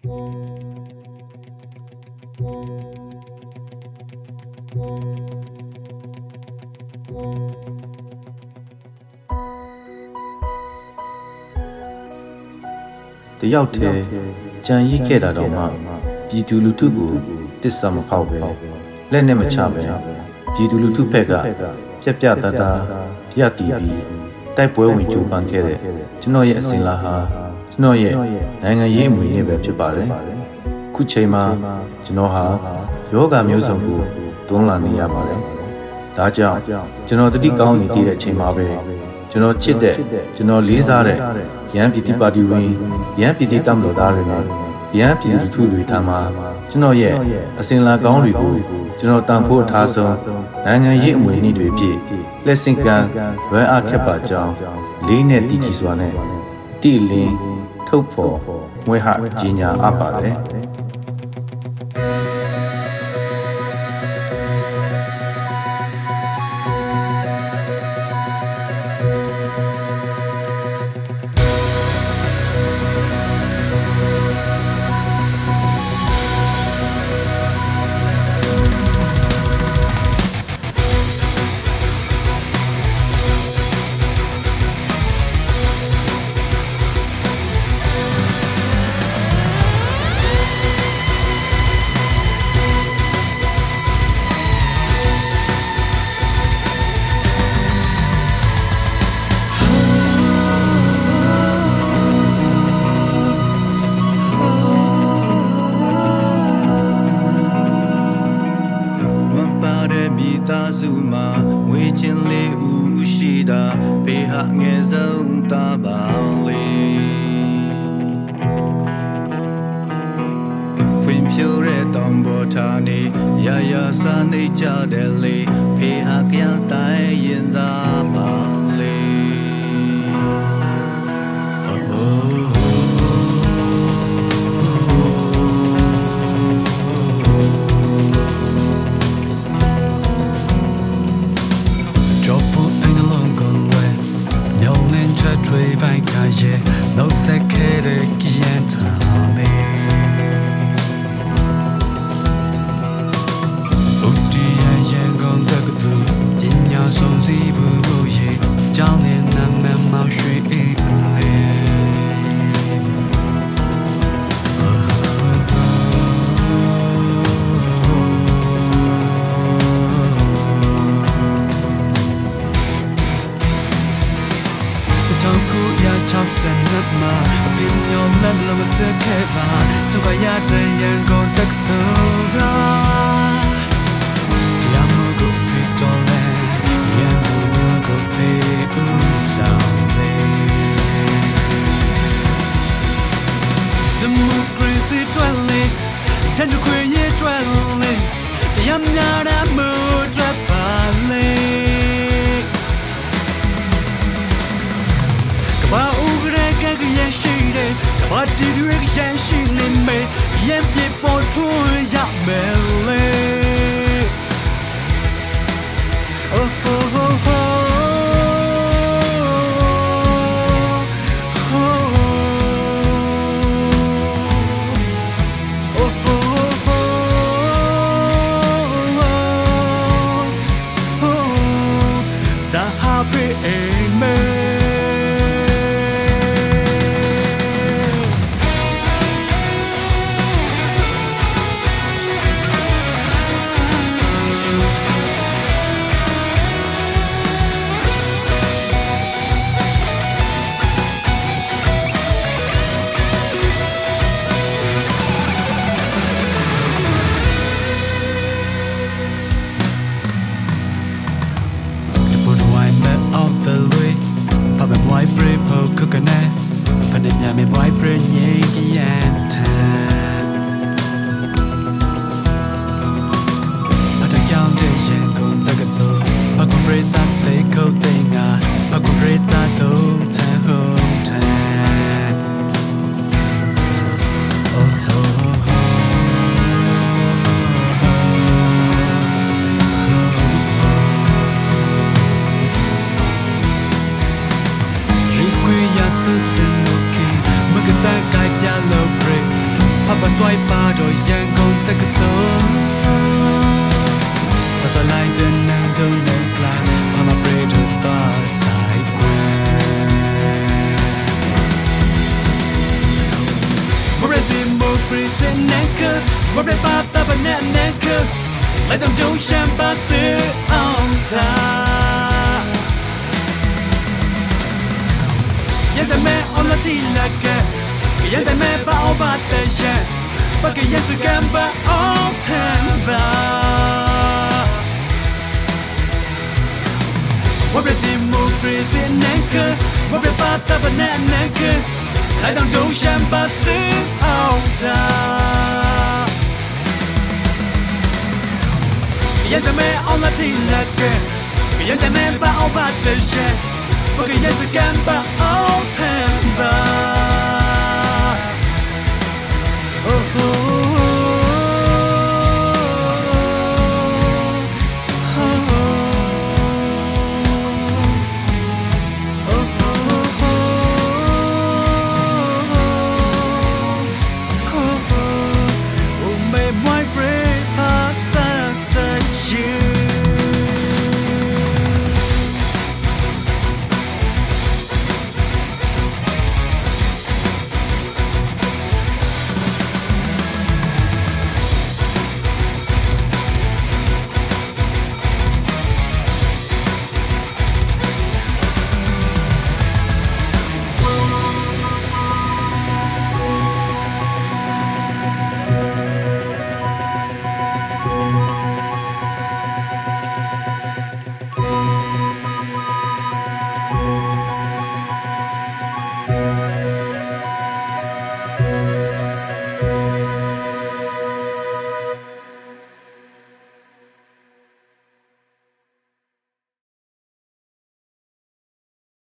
တယောက်တည်းကြံရိခဲ့တာတော့မှပြည်သူလူထုကိုတစ္ဆာမဖောက်ပဲလက်နဲ့မချပဲပြည်သူလူထုဘက်ကပြက်ပြတသားရပ်တည်ပြီးတိုက်ပွဲဝင်ကြိုးပမ်းခဲ့တဲ့ကျွန်တော်ရဲ့အစဉ်လာဟာကျွန်တော်ရဲ့နိုင်ငံရေးအမွေနဲ့ပဲဖြစ်ပါတယ်ခုချိန်မှာကျွန်တော်ဟာယောဂမျိုးစုံကိုတွန်းလှန်နေရပါတယ်ဒါကြောင့်ကျွန်တော်တတိကောင်းနေတဲ့အချိန်မှာပဲကျွန်တော်ချစ်တဲ့ကျွန်တော်လေးစားတဲ့ရန်ပြည်သူပါတီဝင်ရန်ပြည်သူတပ်မတော်သားတွေနဲ့ရန်ပြည်သူလူထုတွေထံမှာကျွန်တော်ရဲ့အစဉ်လာကောင်းတွေကိုကျွန်တော်တန်ဖိုးထားဆုံးနိုင်ငံရေးအမွေအနှစ်တွေဖြစ်လက်ဆင့်ကမ်းလွယ်အားခက်ပါကြောင်းလေးနဲ့တည်ကြည်စွာနဲ့တိလင်းထုတ်ဖော်ငွေဟကြီးညာအပ်ပါတယ်စုမှာငွေချင်းလေးဦးရှိတာဘေးဟာငယ်ဆုံးသားပါလေဖွင့်ပြတဲ့တောင်ပေါ်ထားနေရရစားနေကြတယ်လေဖေဟာကြတိုင်းရင်သာပါလေ吹白开夜，老塞开的烟汤里。乌鸡眼光的个子，今夜送西不如意，叫你难免冒水一泪。超神的嘛，别扭难了我这开吧，是我呀这眼光的个头啊，这样我够配多嘞，眼光我够配不上嘞，怎么会是断嘞？但是会也断嘞，这样呀的没转吧嘞。把乌格的个眼神的，把地图的眼神的美，眼皮包出呀美嘞。哦哦哦哦。把甩把着阳光的个头，把甩来着能都能来，妈妈背着大赛关。我认定莫被谁难克，我认把大把难克，来当就想把死熬他。现在没我那起来个。现在没把我把的人，把个颜色干把我谈吧。我别寂寞，别谁难过，我别把他把难过，来当狗想把死熬他。现在没我那起来个，现在没把我把的人，把个颜色干把我谈吧。